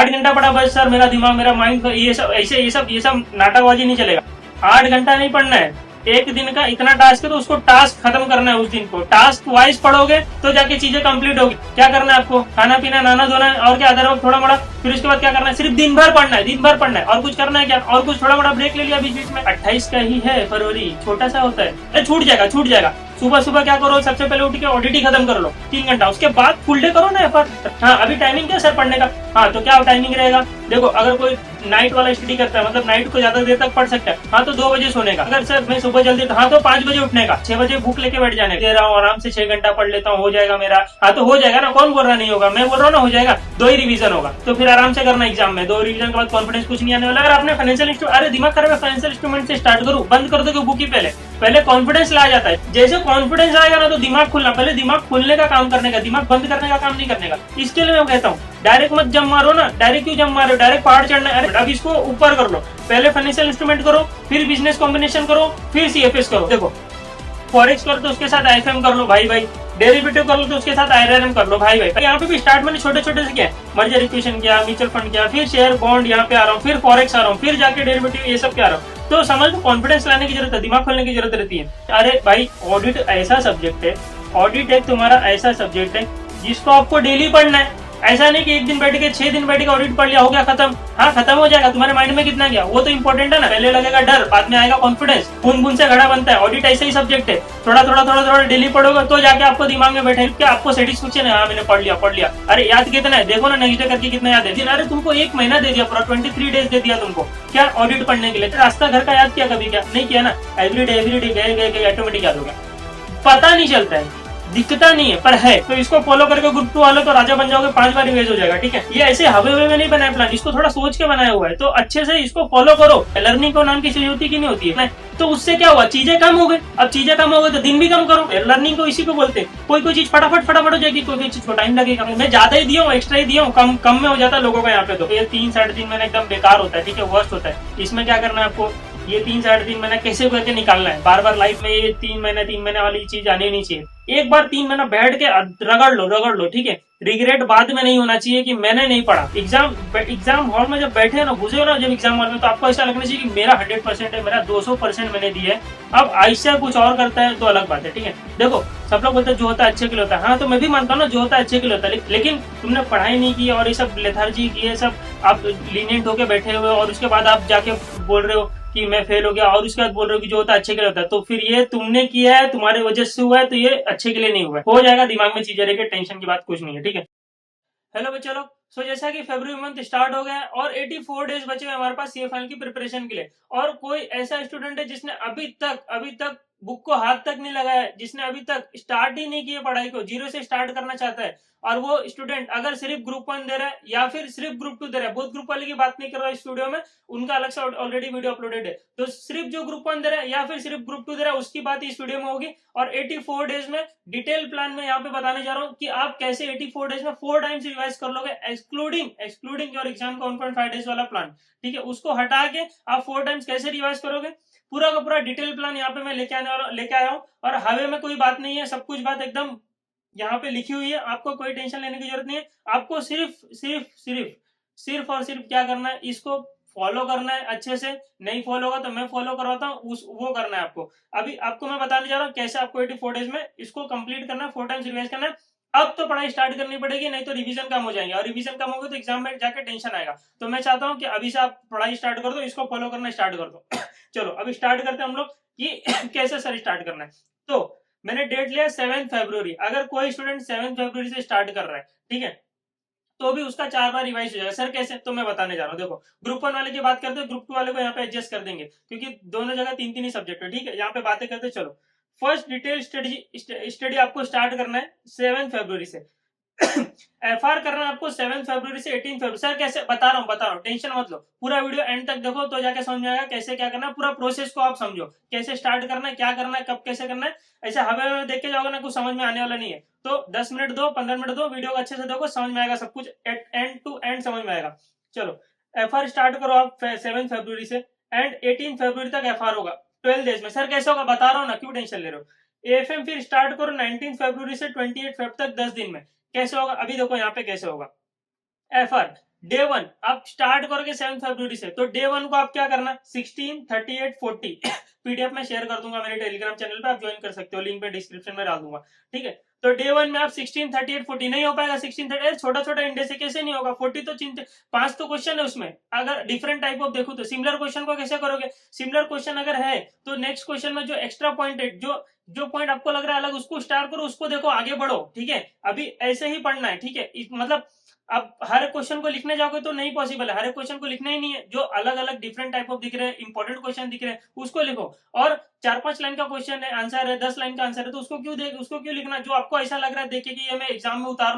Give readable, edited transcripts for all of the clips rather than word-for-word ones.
8 घंटा पढ़ा बस सर मेरा दिमाग मेरा माइंड ये सब नाटकबाजी नहीं चलेगा। 8 घंटा नहीं पढ़ना है, एक दिन का इतना टास्क है तो उसको टास्क खत्म करना है उस दिन को। टास्क वाइज पढ़ोगे तो जाके चीजें कंप्लीट होगी। क्या करना है आपको, खाना पीना नहाना धोना है और क्या अदर वक्त थोड़ा मोड़ा, फिर उसके बाद क्या करना है, सिर्फ दिन भर पढ़ना है, दिन भर पढ़ना है और कुछ करना है क्या, और कुछ थोड़ा मोड़ा ब्रेक ले लिया बीच बीच में। 28 का ही है फरवरी, छोटा सा होता है, अरे छूट जाएगा छूट जाएगा। सुबह सुबह क्या करो, सबसे पहले उठ के ऑडिट ही खत्म कर लो 3 घंटा, उसके बाद फुल डे करो ना एफर्ट। हाँ अभी टाइमिंग क्या सर पढ़ने का, हाँ तो क्या टाइमिंग रहेगा, देखो अगर कोई नाइट वाला स्टडी करता है मतलब नाइट को ज्यादा देर तक पढ़ सकता है, हाँ तो 2 बजे सोने का। अगर सर मैं सुबह जल्दी, हाँ तो 5 बजे उठने का, 6 बजे बुक लेके बैठ जाने दे रहा हूँ, आराम से 6 घंटा पढ़ लेता हूँ, हो जाएगा मेरा। हाँ तो हो जाएगा ना, कौन बोल रहा नहीं होगा, मैं बोल रहा हूँ ना हो जाएगा। 2 ही रिवीजन होगा तो फिर आराम से करना एग्जाम में, 2 रिवीजन के बाद कॉन्फिडेंस कुछ नहीं आने वाला। अगर आपने फाइनेंशियल इंस्ट्रूमेंट, अरे दिमाग खराब है, फाइनेंशियल इंस्ट्रूमेंट से स्टार्ट करूँ, बंद कर दो बुक ही पहले कॉन्फिडेंस ला जाता है। जैसे कॉन्फिडेंस आएगा ना तो दिमाग खुलना, पहले दिमाग खुलने का काम करने का, दिमाग बंद करने का काम नहीं करने का। इसके लिए मैं कहता हूँ डायरेक्ट मत जम मारो ना, डायरेक्ट क्यों जम मारो, डायरेक्ट पहाड़ चढ़ना है। अब इसको ऊपर कर लो, पहले फाइनेंशियल इंस्ट्रूमेंट करो, फिर बिजनेस कॉम्बिनेशन करो, फिर सीएफएस करो। देखो फॉरेक्स करो तो उसके साथ आईएफएम कर लो भाई भाई, डेरिवेटिव कर लो तो उसके साथ आईआरएम कर लो भाई भाई। यहाँ पे भी स्टार्ट मैंने छोटे छोटे से किया, मर्जर इक्वेशन किया, म्यूचुअल फंड किया, फिर शेयर बॉन्ड यहाँ पे आ रहा हूँ, फिर फॉरेक्स आ रहा हूँ, फिर जाके डेरिवेटिव ये सब क्या आ रहा हूँ। तो समझ लो कॉन्फिडेंस लाने की जरूरत है, दिमाग खोलने की जरूरत रहती है। अरे भाई ऑडिट ऐसा सब्जेक्ट है, ऑडिट एक तुम्हारा ऐसा सब्जेक्ट है जिसको आपको डेली पढ़ना है। ऐसा नहीं कि एक दिन बैठ के 6 दिन बैठ के ऑडिट पढ़ लिया हो गया खत्म, हाँ खत्म हो जाएगा, तुम्हारे माइंड में कितना गया वो तो इंपॉर्टेंट है ना। पहले लगेगा डर, बाद में आएगा कॉन्फिडेंस, बूंद बूंद से घड़ा बनता है। ऑडिट ऐसा ही सब्जेक्ट है, थोड़ा थोड़ा डेली पढ़ोगे तो जाके आपको दिमाग में बैठे क्या आपको सेटिस्फेक्शन है, हाँ मैंने पढ़ लिया। अरे याद कितना है देखो ना, नेक्स्ट डे करके कितना याद है। अरे तुमको 1 महीना दे दिया, पूरा 23 डेज दे दिया तुमको क्या ऑडिट पढ़ने के लिए, रास्ता घर का याद किया कभी, क्या नहीं किया ना। एवरीडे गए ऑटोमेटिक याद हो गया, पता नहीं चलता है, दिखता नहीं है पर है। तो इसको फॉलो करके ग्रुप 2 वाले तो राजा बन जाओगे, 5 बार रिवाइज हो जाएगा। ठीक है, ये ऐसे हवे में नहीं बनाया प्लान, इसको थोड़ा सोच के बनाया हुआ है, तो अच्छे से इसको फॉलो करो। लर्निंग को नाम की चीज होती कि नहीं होती है, तो उससे क्या हुआ, चीजें कम हो गई। अब चीजें कम हो गई तो दिन भी कम करो। लर्निंग को इसी को बोलते हैं, कोई चीज फटाफट हो जाएगी, कोई चीज को टाइम लगेगा। मैं ज्यादा ही दिया हूँ, एक्स्ट्रा ही दिया हूँ, कम में हो जाता है लोगों का। यहाँ पे तो ये 3 साढ़े 3 महीने एकदम बेकार होता है, ठीक है, वर्स्ट होता है। इसमें क्या करना है आपको, ये 3 साढ़े 3 महीना कैसे करके निकालना है। बार लाइफ में ये 3 महीने वाली चीज आनी नहीं चाहिए। एक बार 3 महीना बैठ के रगड़ लो, ठीक है। रिग्रेट बाद में नहीं होना चाहिए कि मैंने नहीं पढ़ा। एग्जाम हॉल में जब बैठे ना, घुसे हो ना जब एग्जाम हॉल में, तो आपको ऐसा लगना चाहिए कि मेरा 100% है, मेरा 200% मैंने दिया है। अब ऐसा कुछ और करता है तो अलग बात है, ठीक है। देखो सब लोग बोलते हैं जो होता है अच्छे के लिए होता है, हाँ तो मैं भी मानता हूँ ना जो होता है अच्छे के लिए होता है, लेकिन तुमने पढ़ाई नहीं की और ये सब लेथार्जी की, ये सब आप लीनियंट होके बैठे हुए और उसके बाद आप जाके बोल रहे हो कि मैं फेल हो गया, और उसके बाद बोल रहे हो कि जो होता है अच्छे के लिए होता है, तो फिर ये तुमने किया है, तुम्हारे वजह से हुआ है, तो ये अच्छे के लिए नहीं हुआ है। हो जाएगा, दिमाग में चीजें रहेगी, टेंशन की बात कुछ नहीं है, ठीक है। हेलो बच्चे लोग, सो जैसा कि फरवरी मंथ स्टार्ट हो गया है और 84 डेज बचे हुए हमारे पास सीए फाइनल की प्रिपरेशन के लिए। और कोई ऐसा स्टूडेंट है जिसने अभी तक बुक को हाथ तक नहीं लगाया है, जिसने अभी तक स्टार्ट ही नहीं किया पढ़ाई को, जीरो से स्टार्ट करना चाहता है, और वो स्टूडेंट अगर सिर्फ ग्रुप 1 दे रहा है या फिर सिर्फ ग्रुप 2 दे रहा है, बोथ ग्रुप वाले की बात नहीं कर रहा है इस वीडियो में, उनका अलग से ऑलरेडी वीडियो अपलोडेड है। तो सिर्फ जो ग्रुप 1 दे रहा है या फिर सिर्फ ग्रुप 2 दे रहा है उसकी बात इस वीडियो में होगी। और 84 डेज में डिटेल प्लान में यहाँ पे बताने जा रहा हूँ कि आप कैसे 84 डेज में 4 टाइम्स रिवाइज कर लोगे, एक्सक्लूडिंग योर एग्जाम का 1.5 डेज वाला प्लान, ठीक है। उसको हटा के आप 4 टाइम्स कैसे रिवाइज करोगे, पूरा का पूरा डिटेल प्लान यहाँ पे मैं लेके आया हूँ। और हवे में कोई बात नहीं है, सब कुछ बात एकदम यहाँ पे लिखी हुई है, आपको कोई टेंशन लेने की जरूरत नहीं है। आपको सिर्फ और सिर्फ क्या करना है, इसको फॉलो करना है अच्छे से। नहीं फॉलो होगा तो मैं फॉलो करवाता हूँ, वो करना है आपको। अभी आपको मैं बताने जा रहा हूँ कैसे आपको 84 डेज में इसको कंप्लीट करना है, 4 टाइम्स रिवाइज करना है। अब तो पढ़ाई स्टार्ट करनी पड़ेगी, नहीं तो रिवीजन कम हो जाएंगे, और रिवीजन कम होगा तो एग्जाम में जाके टेंशन आएगा। तो मैं चाहता हूँ कि अभी से आप पढ़ाई स्टार्ट कर दो, इसको फॉलो करना स्टार्ट कर दो। चलो अभी स्टार्ट करते हैं हम लोग कि कैसे सर स्टार्ट करना है। तो मैंने डेट लिया 7 फरवरी। अगर कोई स्टूडेंट 7 फरवरी से स्टार्ट कर रहा है, ठीक है, तो भी उसका 4 बार रिवाइज हो जाएगा। सर कैसे, तो मैं बताने जा रहा हूँ। देखो ग्रुप 1 वाले की बात करते हैं, ग्रुप 2 वाले को यहाँ पे एडजस्ट कर देंगे क्योंकि दोनों जगह 3 ही सब्जेक्ट है, ठीक है। यहाँ पे बातें करते चलो। फर्स्ट डिटेल स्टडी आपको स्टार्ट करना है 7 फरवरी से। एफआर करना है आपको 7 फरवरी से 18 फरवरी। सर कैसे, बता रहा हूँ, टेंशन मत लो, पूरा वीडियो एंड तक देखो तो जाके समझ में आएगा कैसे क्या करना है। पूरा प्रोसेस को आप समझो, कैसे स्टार्ट करना है, क्या करना है, कब कैसे करना है। ऐसे हवे में देख के जाओगे ना, कुछ समझ में आने वाला नहीं है। तो 10 मिनट दो, 15 मिनट दो, वीडियो को अच्छे से देखो, समझ में आएगा सब कुछ, एंड टू एंड समझ में आएगा। चलो एफआर स्टार्ट करो आप 7 फरवरी से, एंड 18 फरवरी तक एफआर होगा 12 डेज में। सर कैसे होगा, बता रहा हूँ ना, क्यों टेंशन ले रहे हो। एएफएम फिर स्टार्ट करो 19 फरवरी से 28 फरवरी तक 10 दिन में। कैसे होगा, अभी देखो यहाँ पे कैसे होगा। एफआर डे वन आप स्टार्ट करोगे 7 फरवरी से, तो डे वन को आप क्या करना, 16, 38, 40 पीडीएफ में शेयर कर दूंगा मेरे टेलीग्राम चैनल पे, आप ज्वाइन कर सकते हो, लिंक पे डिस्क्रिप्शन में डाल दूंगा, ठीक है। तो डे वन में आप 16, 38, 40 नहीं हो पाएगा, 16, 38 छोटा छोटा इंडेक्स से कैसे नहीं होगा, 40 तो चिंता, 5 तो क्वेश्चन है उसमें, अगर डिफरेंट टाइप ऑफ देखो तो सिमिलर क्वेश्चन को कैसे करोगे, सिमिलर क्वेश्चन अगर है तो नेक्स्ट क्वेश्चन में जो एक्स्ट्रा पॉइंट है, जो पॉइंट आपको लग रहा है अलग, उसको स्टार करो, उसको देखो, आगे बढ़ो, ठीक है। अभी ऐसे ही पढ़ना है, ठीक है, मतलब अब हर क्वेश्चन को लिखने जाओगे तो नहीं पॉसिबल है, हर क्वेश्चन को लिखना ही नहीं है, जो अलग अलग डिफरेंट टाइप ऑफ दिख रहे हैं, इंपॉर्टेंट क्वेश्चन दिख रहे हैं उसको लिखो, और 4-5 लाइन का क्वेश्चन है, आंसर है, 10 लाइन का आंसर है, तो उसको क्यों लिखना, जो आपको ऐसा लग रहा है देखिए कि ये मैं एग्जाम में उतार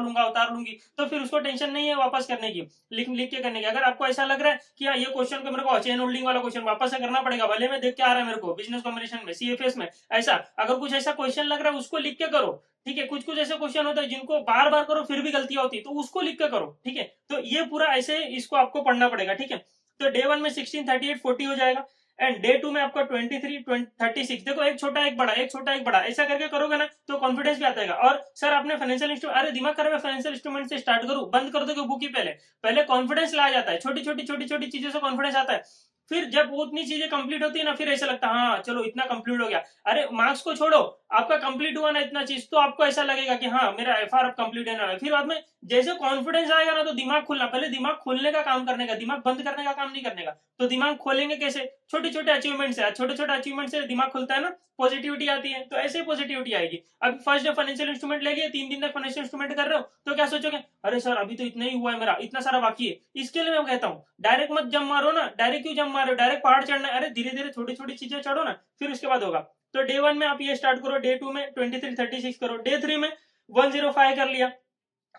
लूंगी, तो फिर उसको टेंशन नहीं है वापस करने की, लिख के करने की। अगर आपको ऐसा लग रहा है कि ये क्वेश्चन को मेरे को चेन होल्डिंग वाला क्वेश्चन वापस से करना पड़ेगा, भले में देख के आ रहा है मेरे को बिजनेस कॉम्बिनेशन में, सीएफएस में, ऐसा अगर कुछ ऐसा क्वेश्चन लग रहा है उसको लिख के करो, ठीक है। कुछ कुछ ऐसे क्वेश्चन होते हैं जिनको बार बार करो फिर भी गलतियां होती है, तो उसको लिख के करो, ठीक है। तो ये पूरा ऐसे इसको आपको पढ़ना पड़ेगा, ठीक है। तो डे वन में 16, 38, 40 हो जाएगा, एंड डे टू में आपका 23, 36, देखो एक छोटा एक बड़ा, एक छोटा एक बड़ा, ऐसा करके करोगे ना तो कॉन्फिडेंस भी आता है। और सर आपने फाइनेंशियल इंस्ट्रूमेंट, अरे दिमाग खराब है, फाइनेंशियल इंस्ट्रूमेंट से स्टार्ट करूं, बंद कर दो बुक ही, पहले कॉन्फिडेंस ला जाता है, छोटी छोटी चीजों से कॉन्फिडेंस आता है, फिर जब वो उतनी चीजें कंप्लीट होती है ना, फिर ऐसा लगता है हाँ चलो इतना कंप्लीट हो गया, अरे मार्क्स को छोड़ो, आपका कंप्लीट हुआ ना इतना चीज, तो आपको ऐसा लगेगा कि हाँ मेरा एफआर अब कंप्लीट है, फिर बाद में जैसे कॉन्फिडेंस आएगा ना तो दिमाग खुलना, पहले दिमाग खोलने का काम करने का, दिमाग बंद करने का काम नहीं करने का। तो दिमाग खोलेंगे कैसे, छोटे छोटे अचीवमेंट से, छोटे छोटे अचीवमेंट से दिमाग खुलता है ना, पॉजिटिविटी आती है, तो ऐसे पॉजिटिविटी आएगी। अब फर्स्ट डे फाइनेंशियल इंस्ट्रूमेंट ले लिए, 3 दिन तक फाइनेंशियल इंस्ट्रूमेंट कर रहे हो, तो क्या सोचोगे, अरे सर अभी तो इतना ही हुआ है मेरा, इतना सारा बाकी है। इसके लिए मैं कहता हूँ डायरेक्ट मत जम मारो ना, डायरेक्ट क्यों जम मारो, डायरेक्ट पहाड़ चढ़ना है, अरे धीरे धीरे छोटी छोटी चीजें चढ़ो ना, फिर उसके बाद होगा। तो डे वन में आप ये स्टार्ट करो, डे टू में 23, 36 करो, डे थ्री में 105 कर लिया,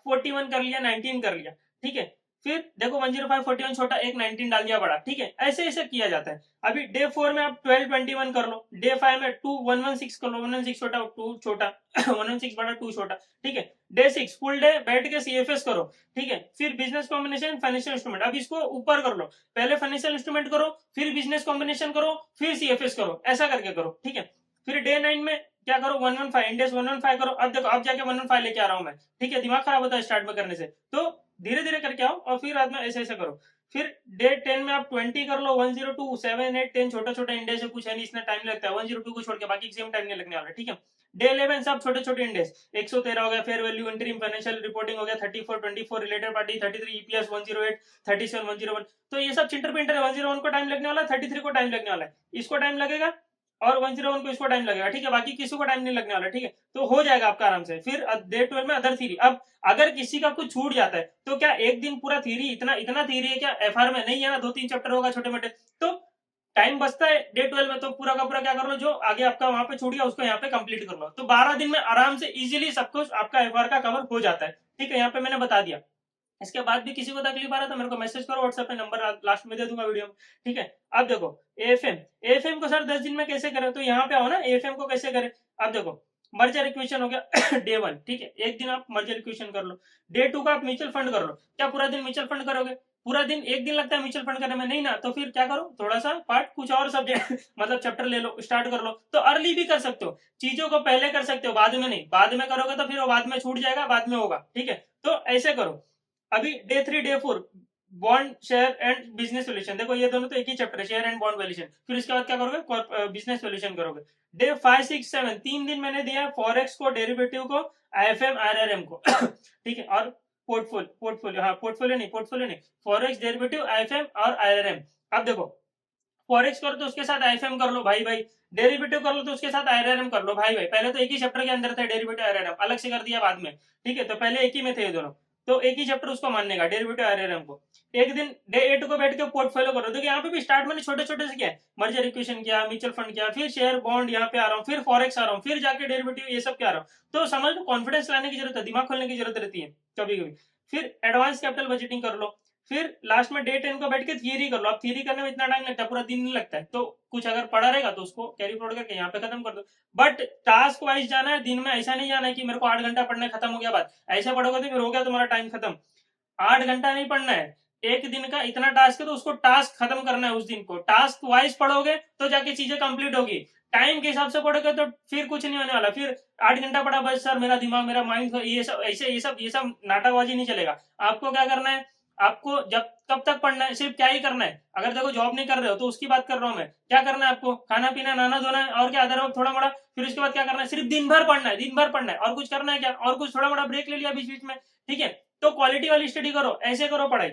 41 कर लिया, 19 कर लिया, ठीक है। फिर देखो 105, 41 छोटा, एक 19 डाल दिया बड़ा, ठीक है, ऐसे ऐसे किया जाता है। अभी डे 4 में आप 12, 21 कर लो, डे 5 में 2, 116 कर लो, 116 छोटा, 2 छोटा 116 बड़ा, 2 छोटा, ठीक है। डे 6 फुल डे बैठ के सीएफएस करो, ठीक है। फिर बिजनेस कॉम्बिनेशन, फाइनेंशियल इंस्ट्रूमेंट, अब इसको ऊपर कर लो, पहले फाइनेंशियल इंस्ट्रूमेंट करो, फिर बिजनेस कॉम्बिनेशन करो, फिर सीएफएस करो, ऐसा करके करो, ठीक है। फिर डे 9 में क्या करो, 115 इंडेक्स 115 करो। अब देखो अब जाके 115 लेके आ रहा हूं मैं, ठीक है, दिमाग खराब होता है स्टार्ट में करने से, तो धीरे धीरे करके आओ, और फिर बाद में ऐसे ऐसे करो। फिर डे 10 में आप 20 कर लो, 102, 7, 8, 10 छोटा छोटा इंडेक्स है, कुछ है नहीं, इसमें टाइम लगता है, 102 को छोड़ के बाकी किसी में टाइम नहीं लगने वाला, ठीक है। डे 11 सब छोटे छोटे इंडेक्स, 113 हो गया, fair value, interim financial reporting हो गया, 34, 24 रिलेटेड पार्टी, 33 ईपीएस, 108, 37, 101, तो ये सब चिंटर पिंटर है। 101 को टाइम लगने वाला है, 33 को टाइम लगने वाला है, इसको टाइम लगेगा, और 101 को इसको टाइम लगेगा, ठीक है, बाकी किसी को टाइम नहीं लगने वाला, ठीक है। तो हो जाएगा आपका आराम से। फिर डे 12 में अदर थ्योरी। अब अगर किसी का कुछ छूट जाता है तो क्या एक दिन पूरा थ्योरी, इतना इतना थ्योरी है क्या एफआर में, नहीं है ना, 2-3 चैप्टर होगा छोटे मोटे, तो टाइम बचता है डे 12 में, तो पूरा का पूरा क्या कर लो, जो आगे आपका वहां पे छूट गया उसको यहाँ पे कंप्लीट कर लो, तो 12 दिन में आराम से इजीली सब कुछ आपका एफआर का कवर हो जाता है, ठीक है। यहाँ पे मैंने बता दिया। इसके बाद भी किसी को तकलीफ आ रहा था मेरे को मैसेज करो व्हाट्सएप पे, नंबर लास्ट में दे दूंगा वीडियो में, ठीक है। अब देखो एएफएम को सर 10 दिन में कैसे करें, तो यहाँ पे आओ ना, एएफएम को कैसे करें। अब देखो मर्जर इक्वेशन हो गया डे 1, ठीक है, एक दिन आप मर्जर इक्वेशन कर लो। डे 2 का आप म्यूचुअल फंड कर लो। क्या पूरा दिन म्यूचुअल फंड करोगे, पूरा दिन एक दिन लगता है म्यूचुअल फंड करने में, नहीं ना, तो फिर क्या करो, थोड़ा सा पार्ट कुछ और सब्जेक्ट मतलब चैप्टर ले लो, स्टार्ट कर लो। तो अर्ली भी कर सकते हो, चीजों को पहले कर सकते हो, बाद में नहीं, बाद में करोगे तो फिर वो बाद में छूट जाएगा, बाद में होगा, ठीक है। तो ऐसे करो। अभी day 3, day 4 bond, share and business valuation, देखो ये दोनों तो एक ही चैप्टर है, शेयर एंड बॉन्ड वैल्यूएशन। फिर इसके बाद क्या करोगे, बिजनेस वैल्यूएशन करोगे। डे 5, 6, 7 3 दिन मैंने दिया फॉरेक्स को, डेरिवेटिव को, आईएफएम, आरआरएम को ठीक है, और पोर्टफोलियो नहीं, फॉरेक्स, डेरिवेटिव, आईएफएम और आरआरएम। अब देखो फॉरेक्स करो तो उसके साथ आईएफएम कर लो भाई भाई, डेरिवेटिव कर लो तो उसके साथ आरआरएम कर लो भाई भाई। पहले तो एक ही चैप्टर के अंदर थे डेरिवेटिव आरआरएम, अलग से कर दिया बाद में, ठीक है। तो पहले एक ही में थे ये दोनों, तो एक ही चैप्टर उसको मानने का, डेरिवेटिव आरआरएम को। एक दिन डे 8 को बैठ के पोर्टफोलियो करो। देखिए यहाँ पे भी स्टार्ट मैंने छोटे छोटे से किया, मर्जर इक्वेशन किया, म्यूचुअल फंड किया, फिर शेयर बॉन्ड यहाँ पे आ रहा हूँ, फिर फॉरेक्स आ रहा हूँ, फिर जाके डेरिवेटिव ये सब क्या आ रहा हूँ। तो समझ लो कॉन्फिडेंस लाने की जरूरत है, दिमाग खोलने की जरूरत रहती है कभी कभी। फिर एडवांस कैपिटल बजटिंग कर लो। फिर लास्ट में डे 10 को बैठ के थियरी कर लो। अब थियरी करने में इतना टाइम लगता है, पूरा दिन नहीं लगता है, तो कुछ अगर पढ़ा रहेगा तो उसको कैरी फॉरवर्ड करके यहाँ पे खत्म कर दो। बट टास्क वाइज जाना है, दिन में ऐसा नहीं जाना है कि मेरे को 8 घंटा पढ़ना खत्म हो गया बात, ऐसा पढ़ोगे तो फिर हो गया तुम्हारा टाइम खत्म। 8 घंटा नहीं पढ़ना है, एक दिन का इतना टास्क है तो उसको टास्क खत्म करना है उस दिन को। टास्क वाइज पढ़ोगे तो जाके चीजें कंप्लीट होगी, टाइम के हिसाब से पढ़ोगे तो फिर कुछ नहीं होने वाला। फिर 8 घंटा पढ़ा बस सर मेरा दिमाग मेरा माइंड ये सब ऐसे ये सब नाटकबाजी नहीं चलेगा। आपको क्या करना है, आपको जब कब तक पढ़ना है, सिर्फ क्या ही करना है, अगर देखो जॉब नहीं कर रहे हो तो उसकी बात कर रहा हूँ मैं, क्या करना है आपको, खाना पीना नहाना धोना है और क्या, अदर वक्त थोड़ा मोड़ा, फिर उसके बाद क्या करना है, सिर्फ दिन भर पढ़ना है, दिन भर पढ़ना है, और कुछ करना है क्या, और कुछ थोड़ा मोड़ा ब्रेक ले लिया बीच बीच में, ठीक है। तो क्वालिटी वाली स्टडी करो, ऐसे करो पढ़ाई,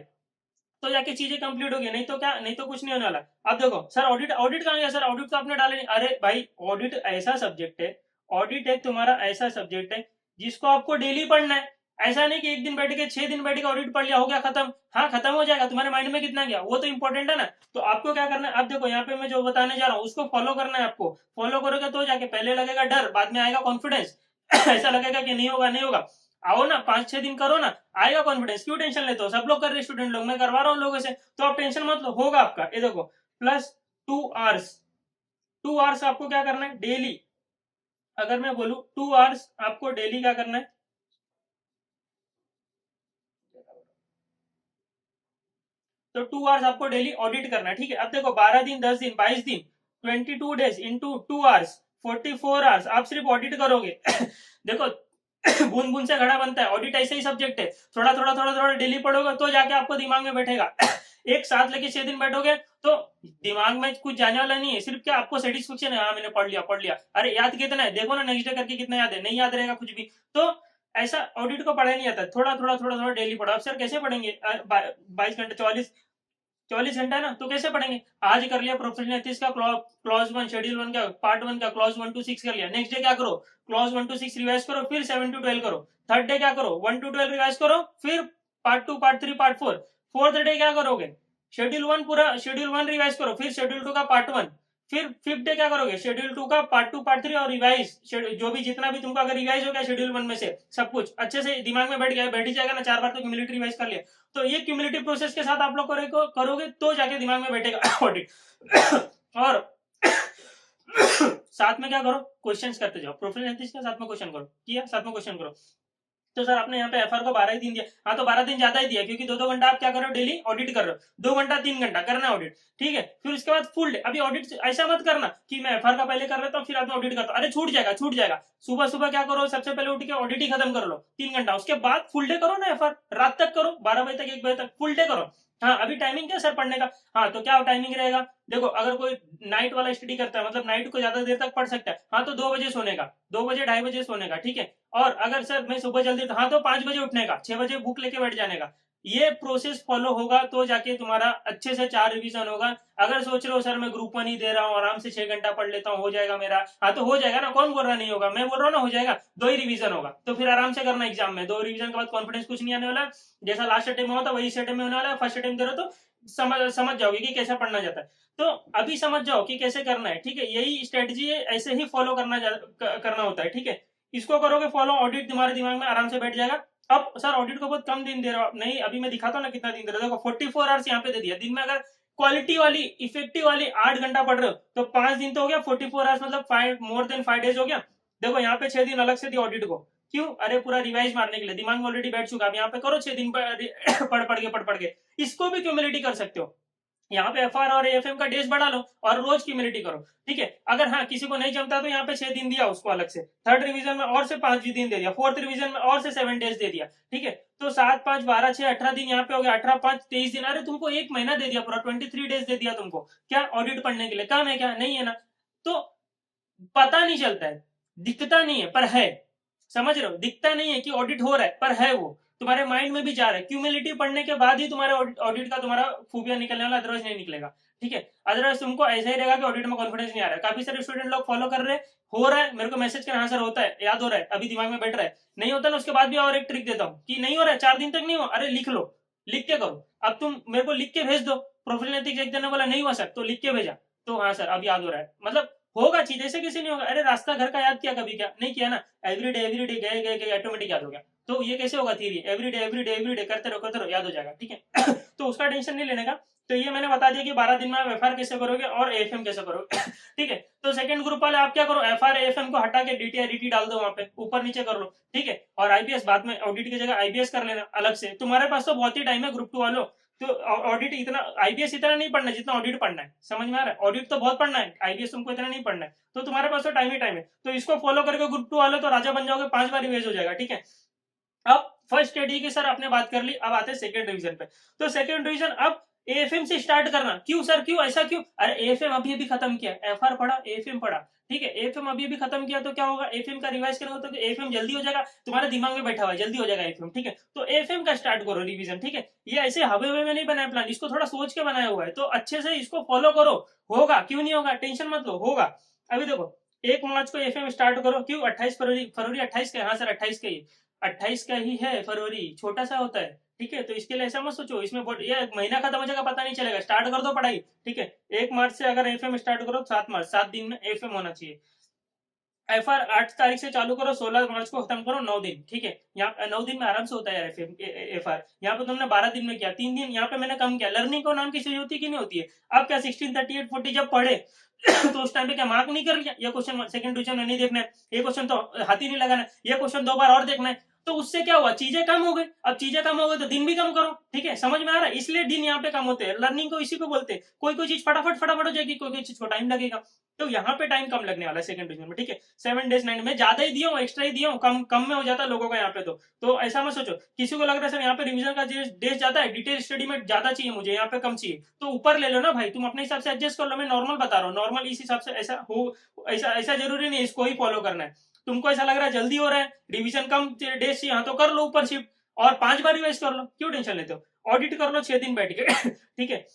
तो जाके चीजें कंप्लीट होगी, नहीं तो क्या, नहीं तो कुछ नहीं होने वाला। अब देखो सर ऑडिट, ऑडिट कहाँ गया सर, ऑडिट तो आपने डाले नहीं, अरे भाई ऑडिट ऐसा सब्जेक्ट है, ऑडिट एक तुम्हारा ऐसा सब्जेक्ट है जिसको आपको डेली पढ़ना है। ऐसा नहीं कि एक दिन बैठ के 6 दिन बैठ के ऑडिट पढ़ लिया, हो गया खत्म, हाँ खत्म हो जाएगा, तुम्हारे माइंड में कितना गया वो तो इंपॉर्टेंट है ना। तो आपको क्या करना है, अब देखो यहाँ पे मैं जो बताने जा रहा हूँ उसको फॉलो करना है आपको, फॉलो करोगे तो जाके पहले लगेगा डर, बाद में आएगा कॉन्फिडेंस ऐसा लगेगा कि नहीं होगा नहीं होगा, आओ ना 5-6 दिन करो ना, आएगा कॉन्फिडेंस, क्यों टेंशन लेते हो, सब लोग कर रहे स्टूडेंट लोग, मैं करवा रहा हूँ लोगों से, तो आप टेंशन मत लो, होगा आपका। ये देखो +2 आवर्स, 2 आवर्स आपको क्या करना है डेली, अगर मैं बोलूं 2 आवर्स आपको डेली क्या करना है, तो 2 आवर्स आपको डेली ऑडिट करना है, ठीक है। अब देखो 12 दिन, 10 दिन, 22 दिन, 22 डेज इंटू 2 आवर्स, 44 आवर्स आप सिर्फ ऑडिट करोगे देखो बूंद बूंद से घड़ा बनता है, ऑडिट ऐसे ही सब्जेक्ट है, थोड़ा थोड़ा थोड़ा थोड़ा डेली पढ़ोगे तो जाके आपको दिमाग में बैठेगा एक साथ लेके 6 दिन बैठोगे तो दिमाग में कुछ जाने वाला नहीं है, सिर्फ क्या आपको सेटिस्फेक्शन है, हाँ मैंने पढ़ लिया पढ़ लिया, अरे याद कितना है देखो ना, नेक्स्ट डे करके कितना याद है, नहीं याद रहेगा कुछ भी। तो ऐसा ऑडिट को पढ़ा नहीं आता, थोड़ा थोड़ा थोड़ा थोड़ा डेली पढ़ो। अब सर कैसे पढ़ेंगे, 22 घंटे, 44 घंटा है ना, तो कैसे पढ़ेंगे, आज कर लिया प्रोफेशनल एथिक्स का क्लॉज 1 शेड्यूल 1 का पार्ट 1 का क्लॉज 1 to 6 कर लिया, नेक्स्ट डे क्या करो, क्लॉज 1 to 6 रिवाइज करो, फिर 7 to 12 करो, थर्ड डे क्या करो 1 to 12 रिवाइज करो, फिर part 2 part 3 part 4, fourth day क्या करोगे, शेड्यूल 1 पूरा शेड्यूल 1 रिवाइज करो, फिर शेड्यूल 2 का पार्ट 1, फिर फिफ्थ डे क्या करोगे, शेड्यूल 2 का पार्ट 2 पार्ट 3 और रिवाइज, जो भी जितना भी तुमको अगर रिवाइज हो गया शेड्यूल 1 में से सब कुछ अच्छे से दिमाग में बैठ गया, बैठ ही जाएगा ना, 4 बार तो क्यूमुलेटिव रिवाइज कर लिया, तो ये क्यूमुलेटिव प्रोसेस के साथ आप लोग करोगे तो जाके दिमाग में बैठेगा ऑडिट और साथ में क्या करो, क्वेश्चंस करते जाओ, प्रोफेशनल एथिक्स के साथ में क्वेश्चन करो, किया साथ में क्वेश्चन करो। तो सर आपने यहाँ पे एफआर को 12 ही दिन दिया, हाँ तो 12 दिन ज्यादा ही दिया, क्योंकि 2-2 घंटा आप क्या कर रहे हो डेली ऑडिट कर रहे हो, 2 घंटा 3 घंटा करना ऑडिट, ठीक है। फिर उसके बाद फुल डे, अभी ऑडिट ऐसा मत करना कि मैं एफआर का पहले कर लेता हूँ फिर बाद में ऑडिट करता हूँ, अरे छूट जाएगा छूट जाएगा, सुबह सुबह क्या करो, सबसे पहले उठ के ऑडिट ही खत्म कर लो 3 घंटा, उसके बाद फुल डे करो ना एफआर, रात तक करो, 12 बजे तक 1 बजे तक फुल डे करो। हाँ अभी टाइमिंग क्या सर पढ़ने का, हाँ तो क्या टाइमिंग रहेगा, देखो अगर कोई नाइट वाला स्टडी करता है, मतलब नाइट को ज्यादा देर तक पढ़ सकता है, हाँ तो 2 बजे सोने का, 2 बजे 2:30 बजे सोने का, ठीक है। और अगर सर मैं सुबह जल्दी, हाँ तो 5 बजे उठने का, 6 बजे बुक लेके बैठ जाने का, ये प्रोसेस फॉलो होगा तो जाके तुम्हारा अच्छे से 4 रिवीजन होगा। अगर सोच रहे हो सर मैं ग्रुप 1 ही दे रहा हूँ, आराम से 6 घंटा पढ़ लेता हूँ हो जाएगा मेरा, हाँ तो हो जाएगा ना, कौन बोल रहा नहीं होगा, मैं बोल रहा हूँ ना हो जाएगा, 2 ही रिवीजन होगा, तो फिर आराम से करना एग्जाम में, 2 रिवीजन के बाद कॉन्फिडेंस कुछ नहीं आने वाला, जैसा लास्ट अटेम्प्ट में होता वही इस अटेम्प्ट में होने वाला है, फर्स्ट अटेम्प्ट दे रहे हो तो समझ जाओगे कि कैसे पढ़ना जाता है, तो अभी समझ जाओ कि कैसे करना है, ठीक है। यही स्ट्रेटजी है, ऐसे ही फॉलो करना होता है, ठीक है। इसको करोगे फॉलो, ऑडिट तुम्हारे दिमाग में आराम से बैठ जाएगा। अब सर ऑडिट को बहुत कम दिन दे रहा हो, नहीं अभी मैं दिखाता हूँ ना कितना दिन दे रहा हूँ, देखो 44 आवर्स यहाँ पे दे दिया, दिन में अगर क्वालिटी वाली इफेक्टिव वाली 8 घंटा पढ़ रहे हो तो 5 दिन तो हो गया, 44 आवर्स मतलब मोर देन 5 डेज हो गया। देखो यहाँ पे 6 दिन अलग से दिया ऑडिट को, क्यों, अरे पूरा रिवाइज मारने के लिए, दिमाग में ऑलरेडी बैठ चुका, अब यहाँ पे करो 6 दिन पढ़ पढ़ के इसको भी क्यूमुलेटी कर सकते हो। यहाँ पे एफआर और एएफएम का डेज बढ़ा लो और रोज क्यूमुलेटी करो, ठीक है। अगर हाँ किसी को नहीं जमता तो यहाँ पे 6 दिन दिया उसको अलग से, थर्ड रिवीजन में और से 5 दिन दे दिया, फोर्थ रिवीजन में और से 7 डेज दे दिया, ठीक है। तो 7, 5, 12, 6, 18 दिन यहाँ पे हो गया, 18, 5, 23 दिन, अरे तुमको 1 महीना दे दिया पूरा, 23 डेज दे दिया तुमको, क्या ऑडिट पढ़ने के लिए, काम है क्या, नहीं है ना। तो पता नहीं चलता है, दिखता नहीं है पर है, समझ रहे हो, दिखता नहीं है कि ऑडिट हो रहा है पर है, वो तुम्हारे माइंड में भी जा रहा है, क्यूमुलेटिव पढ़ने के बाद ही तुम्हारे ऑडिट का तुम्हारा खूबिया निकलने वाला, अदरवाइज नहीं निकलेगा, ठीक है। अदरवाइज तुमको ऐसा ही रहेगा कि ऑडिट में कॉन्फिडेंस नहीं आ रहा है। काफी सारे स्टूडेंट लोग फॉलो कर रहे हैं, हो रहा है, मेरे को मैसेज करना, हाँ सर होता है, याद हो रहा है, अभी दिमाग में बैठ रहा है, नहीं होता ना उसके बाद भी और एक ट्रिक देता हूँ कि नहीं हो रहा है 4 दिन तक नहीं हो, अरे लिख लो, लिख के करो, अब तुम मेरे को लिख के भेज दो, प्रोफेशनल एथिक्स एक दिन बोला नहीं हुआ सर तो लिख के भेजा, तो हाँ सर अब याद हो रहा है, मतलब होगा चीज, ऐसे कैसे नहीं होगा, अरे रास्ता घर का याद किया कभी, क्या नहीं किया ना, एवरी डे गए गए गए ऑटोमेटिक याद हो गया, तो ये कैसे होगा थ्योरी, एवरी डे करते रहो याद हो जाएगा, ठीक है तो उसका टेंशन नहीं लेने का। तो ये मैंने बता दिया कि 12 दिन में आप एफआर कैसे करोगे और एएफएम कैसे करोगे ठीक है। तो सेकंड ग्रुप वाले आप क्या करो, एफआर एएफएम को हटा के डीटीआई डीटी डाल दो, वहां पे ऊपर नीचे कर लो, ठीक है। और आईबीएस बाद में, ऑडिट की जगह आईबीएस कर लेना अलग से, तुम्हारे पास तो बहुत ही टाइम है ग्रुप 2 वालों, तो ऑडिट इतना, आईबीएस इतना नहीं पढ़ना जितना ऑडिट पढ़ना है, समझ में आ रहा है, ऑडिट तो बहुत पढ़ना है, आईबीएस तुमको इतना नहीं पढ़ना है, तो तुम्हारे पास तो टाइम ही टाइम है, तो इसको फॉलो करके ग्रुप 2 वाले तो राजा बन जाओगे, 5 बार रिवाइज हो जाएगा, ठीक है। अब फर्स्ट एडी की सर आपने बात कर ली, अब आते हैं सेकंड रिवीजन पे। तो सेकंड रिवीजन अब एएफएम से स्टार्ट करना। क्यों सर, क्यों ऐसा क्यों? अरे एएफएम अभी अभी खत्म किया, एफआर पढ़ा, एएफएम पढ़ा, ठीक है, एएफएम अभी अभी खत्म किया तो क्या होगा, एएफएम का रिवाइज करोगे तो एएफएम जल्दी हो जाएगा, तुम्हारे दिमाग में बैठा हुआ है, जल्दी हो जाएगा एएफएम, ठीक है। तो एएफएम का स्टार्ट करो रिवीजन, ठीक है। ये ऐसे हवे हवे में नहीं बनाया प्लान, इसको थोड़ा सोच के बनाया हुआ है, तो अच्छे से इसको फॉलो करो। होगा, क्यों नहीं होगा, टेंशन मत लो, होगा। अभी देखो 1 मार्च को एएफएम स्टार्ट करो, क्यों 28 फरवरी, फरवरी 28 का है, हाँ सर 28 का ही, 28 का ही है फरवरी, छोटा सा होता है, ठीक है। तो इसके लिए ऐसा मत सोचो, इसमें ये महीना खत्म हो जाएगा पता नहीं चलेगा, स्टार्ट कर दो पढ़ाई, ठीक है। 1 मार्च से अगर एफएम स्टार्ट करो 7 मार्च, 7 दिन में एफएम होना चाहिए। एफआर 8 तारीख से चालू करो, 16 मार्च को खत्म करो, 9 दिन, ठीक है। यहाँ 9 दिन में आराम से होता है यार एफआर। यहाँ पे तुमने 12 दिन में किया, 3 दिन यहाँ पे मैंने कम किया। लर्निंग को नाम की चीज होती कि नहीं होती है? अब क्या 16, 38, 40 जब पढ़े तो उस टाइम पे क्या मार्क नहीं कर लिया? ये क्वेश्चन सेकंड डिवीजन में नहीं देखना है, ये क्वेश्चन तो हाथ ही नहीं लगाना है, ये क्वेश्चन 2 बार और देखना है। तो उससे क्या हुआ, चीजें कम हो गई। अब चीजें कम हो गई तो दिन भी कम करो, ठीक है, समझ में आ रहा है? इसलिए दिन यहाँ पे कम होते हैं। लर्निंग को इसी को बोलते हैं, कोई कोई चीज फटाफट फटाफट हो जाएगी, कोई कोई चीज को टाइम लगेगा। तो यहाँ पे टाइम कम लगने वाला है सेकंड डिवीजन में, ठीक है। 7 डेज 9 में ज्यादा ही दिया हूँ, एक्स्ट्रा ही दिया हूँ, कम कम में हो जाता है लोगों का यहाँ पे। तो ऐसा मत सोचो, किसी को लग रहा है सर यहाँ पे रिवीजन का डेज ज्यादा है, डिटेल स्टडी में ज्यादा चाहिए मुझे, यहाँ पे कम चाहिए, तो ऊपर ले लो ना भाई, तुम अपने हिसाब से एडजस्ट कर लो। मैं नॉर्मल बता रहा हूँ, नॉर्मल इस हिसाब से ऐसा हो, ऐसा ऐसा जरूरी नहीं इसको ही फॉलो करना है। तुमको ऐसा लग रहा है जल्दी हो रहा है, रिवीजन कम डेज चाहिए, हाँ तो कर लो ऊपर शिफ्ट, और 5 बार रिवाइज कर लो, क्यों टेंशन लेते हो? ऑडिट कर लो 6 दिन बैठ के ठीक है।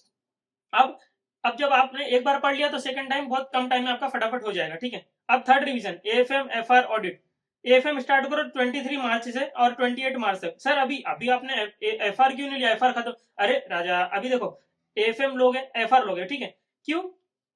अब जब आपने एक बार पढ़ लिया तो सेकंड टाइम बहुत कम टाइम में आपका फटाफट हो जाएगा, ठीक है। अब third revision AFM FR audit. AFM start करो 23 मार्च से और 28 मार्च तक। सर अभी अभी आपने एफआर क्यों नहीं लिया, एफआर खत्म? अरे राजा अभी देखो, एएफएम लोगे, एफआर लोगे, ठीक है। क्यों?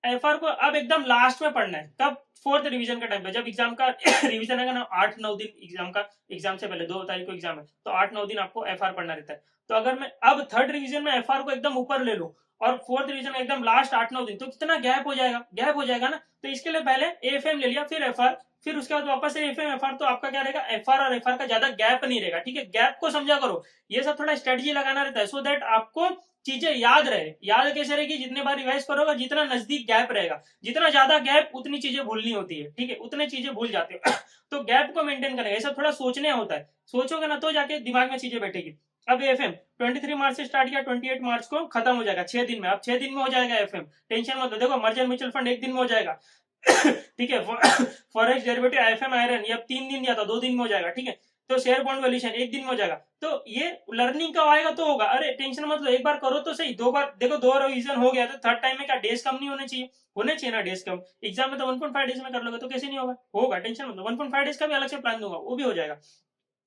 एफआर को अब एकदम लास्ट में पढ़ना है, कब? फोर्थ रिवीजन का टाइम पे, जब एग्जाम का रिवीजन है ना, 8-9 दिन एग्जाम का, एग्जाम से पहले 2 तारीख को एग्जाम है, तो 8-9 दिन आपको एफआर पढ़ना रहता है। तो अगर मैं अब थर्ड रिवीजन में एफआर को एकदम ऊपर ले लूं और फोर्थ रिवीजन में एकदम लास्ट 8-9 दिन, तो कितना गैप हो जाएगा, गैप हो जाएगा ना। तो इसके लिए पहले एएफएम ले लिया, फिर एफआर, फिर उसके बाद वापस से एएफएम एफआर, तो आपका क्या रहेगा, एफआर और एफआर का ज्यादा गैप नहीं रहेगा, ठीक है। गैप को समझा करो, ये सब थोड़ा स्ट्रेटजी लगाना रहता है, सो दैट आपको चीजें याद रहे। याद कैसे रहेगी? जितने बार रिवाइज करोगे, जितना नजदीक गैप रहेगा, जितना ज्यादा गैप उतनी चीजें भूलनी होती है, ठीक है, उतने चीजें भूल जाते हो तो गैप को मेंटेन करेंगे, ये सब थोड़ा सोचने होता है, सोचोगे ना तो जाके दिमाग में चीजें बैठेगी। अब एफएम 23 मार्च से स्टार्ट किया, 28 मार्च को खत्म हो जाएगा, 6 दिन में। अब 6 दिन में हो जाएगा एफएम, टेंशन मत लो। देखो मर्चेंट म्यूचुअल फंड 1 दिन में हो जाएगा ठीक है। फॉरेक्स डेरिवेटिव, आईएफएम आयरन, ये अब 3 दिन दिया था, 2 दिन में हो जाएगा, ठीक है। तो शेयर बॉन्ड वैल्यूएशन 1 दिन में हो जाएगा। तो ये लर्निंग का आएगा तो होगा, अरे टेंशन मत लो, एक बार करो तो सही, 2 बार देखो, 2 रिवीजन हो गया, तो थर्ड टाइम में क्या डेज कम नहीं होने चाहिए? होने चाहिए ना डेज कम। एग्जाम में तो 1.5 डेज में कर लोगे तो कैसे नहीं होगा? होगा, टेंशन मत लो। 1.5 डेज का भी अलग से प्लान दूंगा, वो भी हो जाएगा।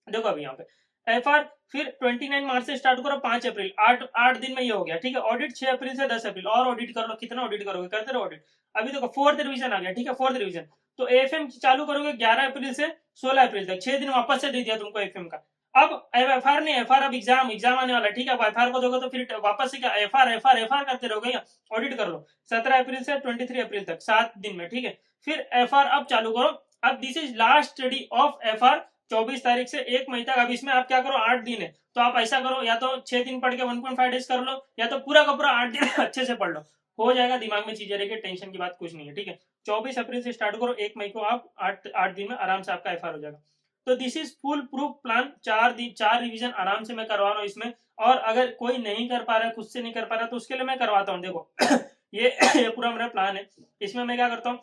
देखो अभी यहाँ पे एफआर, फिर 29 मार्च से स्टार्ट करो, 5 अप्रैल, 8 दिन में ये हो गया, ठीक है। ऑडिट 6 अप्रैल से 10 अप्रैल, और ऑडिट कर लो, कितना ऑडिट करोगे, करते रहो ऑडिट। अभी देखो फोर्थ रिवीजन आ गया, ठीक है, फोर्थ रिवीजन। तो एएफएम चालू करोगे 11 अप्रैल से 16 अप्रैल तक, 6 दिन वापस से दे दिया तुमको एएफएम का। अब एफआर नहीं, एफआर अब एग्जाम आने वाला है, ठीक है। अब एफआर को दोगे तो फिर वापस से क्या, एफआर एफआर एफआर करते रहोगे, ऑडिट कर लो 17 अप्रैल से 23 अप्रैल तक, 7 दिन में, ठीक है। फिर एफआर अब चालू करो। अब this is last study of FR, 24 तारीख से 1 मई तक। अब इसमें आप क्या करो, 8 दिन है, तो आप ऐसा करो, या तो 6 दिन पढ़ के 1.5 डेज कर लो, या तो पूरा का पूरा 8 दिन अच्छे से पढ़ लो, हो जाएगा, दिमाग में चीजें रहेगी, टेंशन की बात कुछ नहीं है, ठीक है। 24 अप्रैल से स्टार्ट करो, 1 मई को आप 8 दिन में आराम से आपका एफआर हो जाएगा। तो this is full proof plan, 4 revision आराम से मैं करवा रहा हूँ इसमें। और अगर कोई नहीं कर पा रहा है, खुद से नहीं कर पा रहा, तो उसके लिए मैं करवाता हूँ। देखो ये पूरा मेरा प्लान है। इसमें मैं क्या करता हूँ,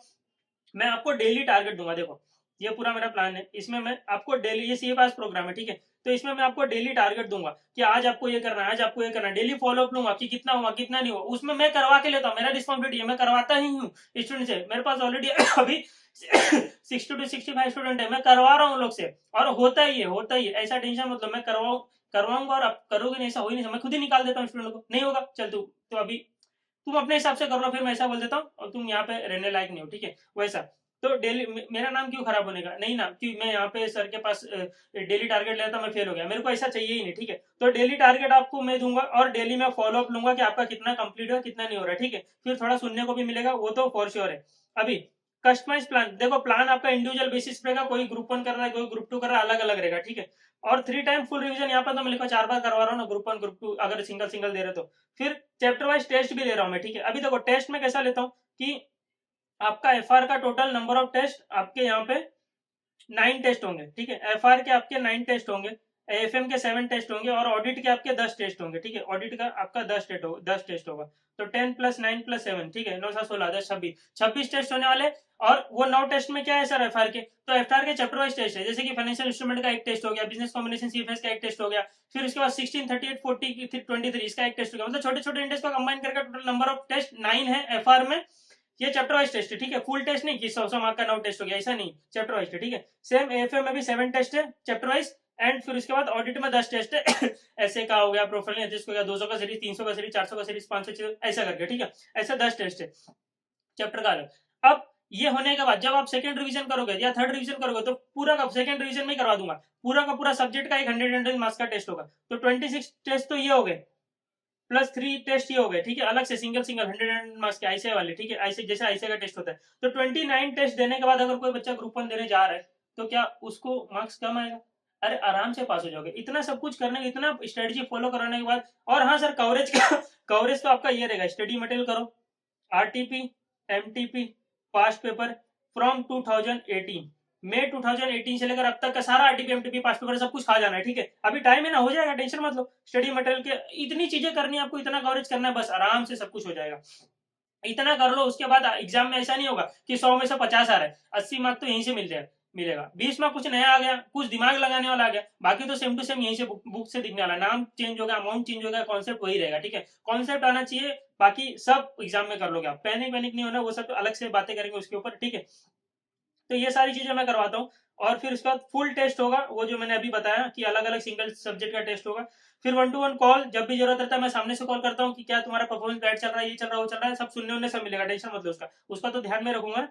मैं आपको डेली टारगेट दूंगा। देखो ये पूरा मेरा प्लान है, इसमें मैं आपको डेली, ये सी पास प्रोग्राम है, ठीक है। तो इसमें मैं आपको डेली टारगेट दूंगा कि आज आपको ये करना है, आज आपको ये करना है, डेली फॉलोअप लूंगा कि कितना हुआ कितना नहीं हुआ, उसमें मैं करवा के लेता हूँ, मेरा रिस्पॉन्सिबिलिटी है, मैं करवाता ही हूँ स्टूडेंट से। मेरे पास ऑलरेडी अभी 60 to 65 स्टूडेंट है, मैं करवा रहा हूँ लोग से, और होता ही है, होता ही है, ऐसा टेंशन मतलब मैं करवाऊंगा, और आप करोगे नहीं, ऐसा हो ही नहीं, मैं खुद ही निकाल देता हूँ स्टूडेंट को, नहीं होगा चल तू तो अभी तुम अपने हिसाब से कर लो, फिर मैं ऐसा बोल देता हूँ और तुम यहाँ पे रहने लायक नहीं हो, ठीक है, वैसा। तो डेली मेरा नाम क्यों खराब होने का, नहीं ना, कि मैं यहाँ पे सर के पास डेली टारगेट लेता, मैं फेल हो गया, मेरे को ऐसा चाहिए ही नहीं, ठीक है। तो डेली टारगेट आपको मैं दूंगा, और डेली मैं फॉलो अप लूंगा कि आपका कितना कंप्लीट हुआ कितना नहीं हो रहा है, ठीक है। फिर थोड़ा सुनने को भी मिलेगा, वो तो फॉर श्योर है। अभी कस्टमाइज प्लान, देखो प्लान आपका इंडिविजुअल बेसिस पे रहेगा, कोई ग्रुप 1 कर रहा है, कोई ग्रुप 2 कर रहा है, अलग अलग रहेगा, ठीक है। और 3 टाइम फुल रिवीजन, यहाँ पर तो मैं लिखा 4 बार करवा रहा हूँ ना, ग्रुप 1 ग्रुप 2, अगर सिंगल सिंगल दे रहे तो। फिर चैप्टर वाइज टेस्ट भी दे रहा हूँ मैं, ठीक है। अभी देखो टेस्ट में कैसा लेता हूँ कि आपका एफआर का टोटल नंबर ऑफ टेस्ट आपके यहाँ पे 9 टेस्ट होंगे, ठीक है। एफआर के आपके 9 टेस्ट होंगे, एएफएम के 7 टेस्ट होंगे और ऑडिट के आपके 10 टेस्ट होंगे, ठीक है। ऑडिट का आपका 10 टेस्ट होगा, तो 10 प्लस 9 प्लस 7, ठीक है, 9 7 16 10 26 टेस्ट होने वाले। और वो 9 टेस्ट में क्या है सर, एफआर के, तो एफआर के चैप्टर वाइज टेस्ट है, जैसे कि फाइनेंशियल इंस्ट्रूमेंट का एक टेस्ट हो गया, बिजनेस कॉम्बिनेशन सीएफएस का एक टेस्ट हो गया, फिर उसके बाद 16 38 40 23 इसका एक टेस्ट हो गया, मतलब छोटे छोटे इंडेक्स को कंबाइन करके टोटल नंबर ऑफ टेस्ट 9 है एफआर में। ये चैप्टर वाइज टेस्ट है, ठीक है, फुल टेस्ट नहीं कि 100 मार्क का 9 टेस्ट हो गया, ऐसा नहीं, चैप्टर वाइज है, ठीक है। सेम एएफएम में भी 7 टेस्ट है चैप्टर वाइज, एंड फिर उसके बाद ऑडिट में 10 टेस्ट है ऐसे का हो गया, प्रोफाइल एथिक्स हो गया, 200 का सीरीज, 300 का सीरीज, 400 का सीरीज, 500 ऐसा करके, ठीक है, ऐसा 10 टेस्ट है चैप्टर का अलग। अब ये होने के बाद जब आप सेकंड रिवीजन करोगे या थर्ड रिवीजन करोगे तो पूरा का सेकंड रिवीजन में करवा दूंगा, पूरा का पूरा सब्जेक्ट का एक 100 मार्क्स का टेस्ट होगा, तो 26 टेस्ट तो ये हो गए, प्लस 3 टेस्ट ये हो गए, ठीक है, अलग से सिंगल सिंगल 100 मार्क्स के आईसीए वाले, ठीक है, ऐसे जैसे आईसीए का टेस्ट होता है। तो 29 टेस्ट देने के बाद अगर कोई बच्चा ग्रुप 1 देने जा रहा है तो क्या उसको मार्क्स कम आएगा? अरे आराम से पास हो जाओगे, इतना सब कुछ करने के, इतना स्ट्रेटजी फॉलो कराने के बाद। और हाँ सर, कवरेज का कवरेज तो आपका ये रहेगा, स्टडी मटेरियल करो, RTP, MTP, past paper from 2018, मई 2018 से लेकर अब तक का सारा आरटीपी एमटीपी पास्ट पेपर सब कुछ खा जाना है, ठीक है, अभी टाइम है ना, हो जाएगा, टेंशन मत लो। स्टडी मटेरियल के इतनी चीजें करनी है आपको, इतना कवरेज करना है, बस आराम से सब कुछ हो जाएगा, इतना कर लो। उसके बाद एग्जाम में ऐसा नहीं होगा कि 100 में से 50 आ रहा है, 80 मार्क तो यहीं से मिलेगा, 20 में कुछ नया आ गया, कुछ दिमाग लगाने वाला आ गया, बाकी तो सेम टू सेम यहीं से बुक से दिखने वाला, नाम चेंज होगा, अमाउंट चेंज होगा, कॉन्सेप्ट वही रहेगा, ठीक है, कॉन्सेप्ट आना चाहिए, बाकी सब एग्जाम में कर लोगे आप, पैनिक नहीं होना, वो सब तो अलग से बातें करेंगे उसके ऊपर, ठीक है। तो ये सारी चीजें मैं करवाता हूँ। और फिर उसके बाद फुल टेस्ट होगा, वो जो मैंने अभी बताया कि अलग अलग सिंगल सब्जेक्ट का टेस्ट होगा। फिर 1-to-1 कॉल, जब भी जरूरत रहता है मैं सामने से कॉल करता हूँ कि क्या तुम्हारा परफॉर्मेंस बैड चल रहा है, ये चल रहा है, वो चल रहा है, सब सुनने उनने सब मिलेगा, टेंशन मत लो उसका, उसका तो ध्यान में रखूंगा।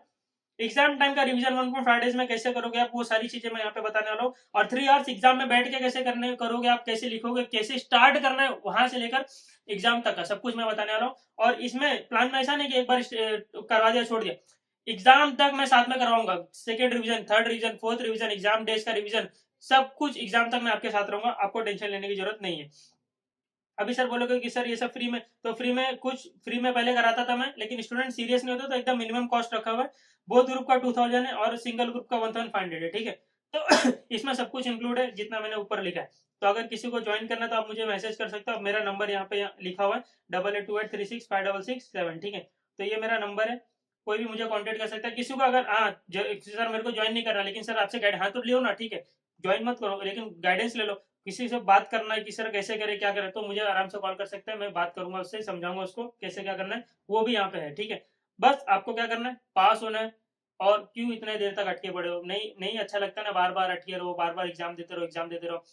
एग्जाम टाइम का रिवीजन 1.5 डेज में कैसे करोगे आप, वो सारी चीजें मैं यहाँ पे बताने वाला हूँ। और 3 आवर्स एग्जाम में बैठ के कैसे करने करोगे आप, कैसे लिखोगे, कैसे स्टार्ट करना है वहां से लेकर एग्जाम तक का सब कुछ मैं बताने वाला हूँ। और इसमें प्लान में ऐसा नहीं कि एक बार करवा दिया छोड़ दिया, एग्जाम तक मैं साथ में करवाऊंगा, second revision, third revision, fourth revision, exam days का रिवीजन, सब कुछ एग्जाम तक मैं आपके साथ रहूंगा, आपको टेंशन लेने की जरूरत नहीं है। अभी सर बोलोगे कि सर ये सब फ्री में, तो फ्री में कुछ फ्री में पहले कराता था मैं, लेकिन स्टूडेंट सीरियस नहीं होता तो एकदम मिनिमम कॉस्ट रखा हुआ है, बोथ ग्रुप का 2000 है और सिंगल ग्रुप का 1500 है, ठीक है। तो इसमें सब कुछ इंक्लूड है जितना मैंने ऊपर लिखा है। तो अगर किसी को ज्वाइन करना है तो आप मुझे मैसेज कर सकते हो, मेरा नंबर यहाँ पे लिखा हुआ है 8828365667, ठीक है। तो ये मेरा नंबर है, कोई भी मुझे कांटेक्ट कर सकता है। किसी को अगर हाँ सर मेरे को ज्वाइन नहीं करना, लेकिन सर आपसे गाइड, हाँ तो लियो ना, ठीक है, ज्वाइन मत करो लेकिन गाइडेंस ले लो, किसी से बात करना है कि सर कैसे करे क्या करे, तो मुझे आराम से कॉल कर सकते हैं, मैं बात करूंगा उससे, समझाऊंगा उसको कैसे क्या करना है, वो भी यहाँ पे है, ठीक है। बस आपको क्या करना है, पास होना है। और क्यों इतने देर तक अटके पड़े हो, नहीं नहीं अच्छा लगता ना, बार बार अटके रहो, बार बार एग्जाम देते रहो, एग्जाम देते रहो,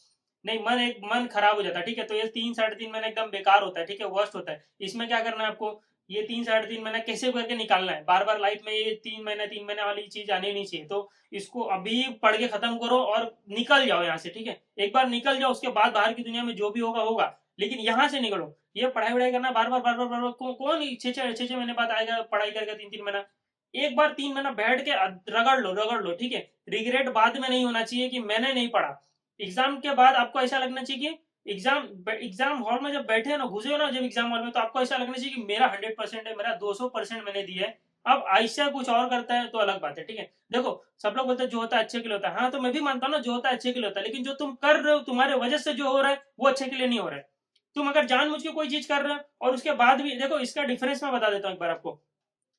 नहीं, मन खराब हो जाता है, ठीक है। तो ये 3 साढ़े 3 महीने एकदम बेकार होता है, ठीक है, वर्स्ट होता है। इसमें क्या करना है आपको, ये 3 साढ़े 3 महीना कैसे करके निकालना है, बार बार लाइफ में ये 3 महीने वाली चीज आनी नहीं चाहिए, तो इसको अभी पढ़ के खत्म करो और निकल जाओ यहाँ से, ठीक है। एक बार निकल जाओ, उसके बाद बाहर की दुनिया में जो भी होगा होगा, लेकिन यहाँ से निकलो। ये पढ़ाई वढ़ाई करना बार बार बार बार बार बार कौन 6-6 महीने बाद आएगा पढ़ाई करके, 3-3 महीना, एक बार 3 महीना बैठ के रगड़ लो, ठीक है। रिग्रेट बाद में नहीं होना चाहिए कि मैंने नहीं पढ़ा। एग्जाम के बाद आपको ऐसा लगना चाहिए कि एग्जाम हॉल में जब बैठे हो ना, घुसे हो ना जब एग्जाम हॉल में, तो आपको ऐसा लगना चाहिए कि मेरा 100% है, मेरा 200% मैंने दिया है। अब ऐसा कुछ और करता है तो अलग बात है, ठीक है। देखो सब लोग बोलते हैं जो होता है अच्छे के लिए होता है, हाँ तो मैं भी मानता हूँ ना, जो होता है अच्छे के लिए होता है, लेकिन जो तुम कर रहे हो तुम्हारे वजह से जो हो रहा है वो अच्छे के लिए नहीं हो रहा है। तुम अगर जानबूझ के कोई चीज कर रहे हो और उसके बाद भी देखो, इसका डिफरेंस मैं बता देता हूँ एक बार आपको,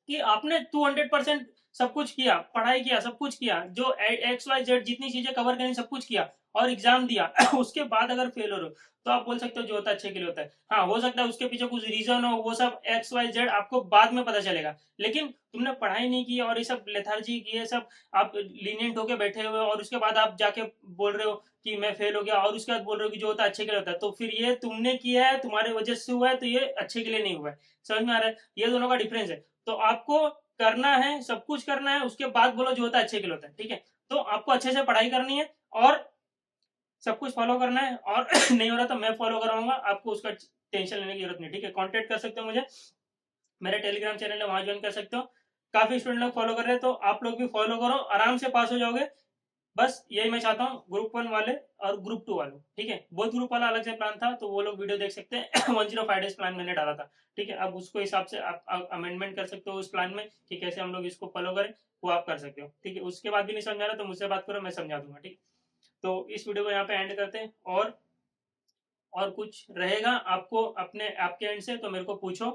कि आपने 200% सब कुछ किया, पढ़ाई किया, सब कुछ किया, जो XYZ जितनी चीजें कवर करनी सब कुछ किया और एग्जाम दिया उसके बाद अगर फेल हो रहे हो तो आप बोल सकते हो जो होता है अच्छे के लिए होता है। हाँ हो सकता है उसके पीछे कुछ रीजन हो, वो सब XYZ आपको बाद में पता चलेगा, लेकिन तुमने पढ़ाई नहीं की और ये सब लेथार्जी की, ये सब आप लीनियंट होके बैठे हुए और उसके बाद आप जाके बोल रहे हो कि मैं फेल हो गया, और उसके बाद बोल रहे हो कि जो होता है अच्छे के लिए होता है, तो फिर ये तुमने किया है, तुम्हारे वजह से हुआ है, तो ये अच्छे के लिए नहीं हुआ है। समझ में आ रहा है, ये दोनों का डिफरेंस है। तो आपको करना है, सब कुछ करना है, उसके बाद बोलो जो होता है अच्छे के लिए होता है, ठीक है। तो आपको अच्छे से पढ़ाई करनी है और सब कुछ फॉलो करना है, और नहीं हो रहा तो मैं फॉलो कराऊंगा, आपको उसका टेंशन लेने की जरूरत नहीं, ठीक है। कांटेक्ट कर सकते हो मुझे, मेरा टेलीग्राम चैनल है, वहां ज्वाइन कर सकते हो। काफी स्टूडेंट लोग फॉलो कर रहे हैं, तो आप लोग भी फॉलो करो, आराम से पास हो जाओगे। बस यही मैं चाहता हूँ, ग्रुप 1 वाले और ग्रुप 2 वालों, ठीक है। बोथ ग्रुप वाला अलग से प्लान था तो वो लोग वीडियो देख सकते हैं 105 डेज प्लान मैंने डाला था, ठीक है। अब उसको हिसाब से आप अमेंडमेंट कर सकते हो उस प्लान में कि कैसे हम लोग इसको फॉलो करें, वो आप कर सकते हो, ठीक है। उसके बाद भी नहीं समझा रहा तो मुझसे बात करो, मैं समझा दूंगा, ठीक है। तो इस वीडियो को यहाँ पे एंड करते हैं। और कुछ रहेगा आपको अपने आपके एंड से तो मेरे को पूछो,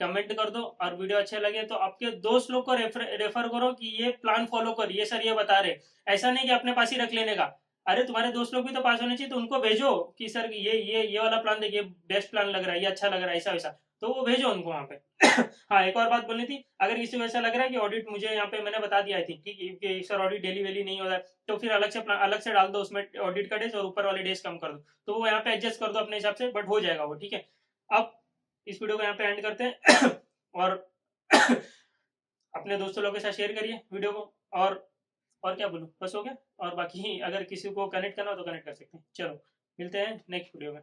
कमेंट कर दो। और वीडियो अच्छे लगे तो आपके दोस्त लोग को रेफर करो कि ये प्लान फॉलो कर, ये सर ये बता रहे। ऐसा नहीं कि अपने पास ही रख लेने का। अरे तुम्हारे दोस्त लोग भी तो पास होने चाहिए, तो उनको भेजो कि सर ये वाला प्लान देखिए, बेस्ट प्लान लग रहा है, ये अच्छा लग रहा है, ऐसा वैसा, तो वो भेजो उनको वहां पे। हाँ, एक और बात बोलनी थी, अगर किसी को ऐसा लग रहा है कि ऑडिट मुझे यहाँ पे मैंने बता दिया थी कि सर ऑडिट डेली वेली नहीं होता है, तो फिर अलग से डाल दो उसमें ऑडिट का डेज और ऊपर वाले डेज कम कर दो, तो वो यहाँ पे एडजस्ट कर दो अपने हिसाब से, बट हो जाएगा वो, ठीक है। अब इस वीडियो को यहाँ पे एंड करते हैं। और अपने दोस्तों लोगों के साथ शेयर करिए वीडियो को। और क्या बोलूं, बस हो गया। और बाकी अगर किसी को कनेक्ट करना हो तो कनेक्ट कर सकते हैं। चलो, मिलते हैं नेक्स्ट वीडियो में।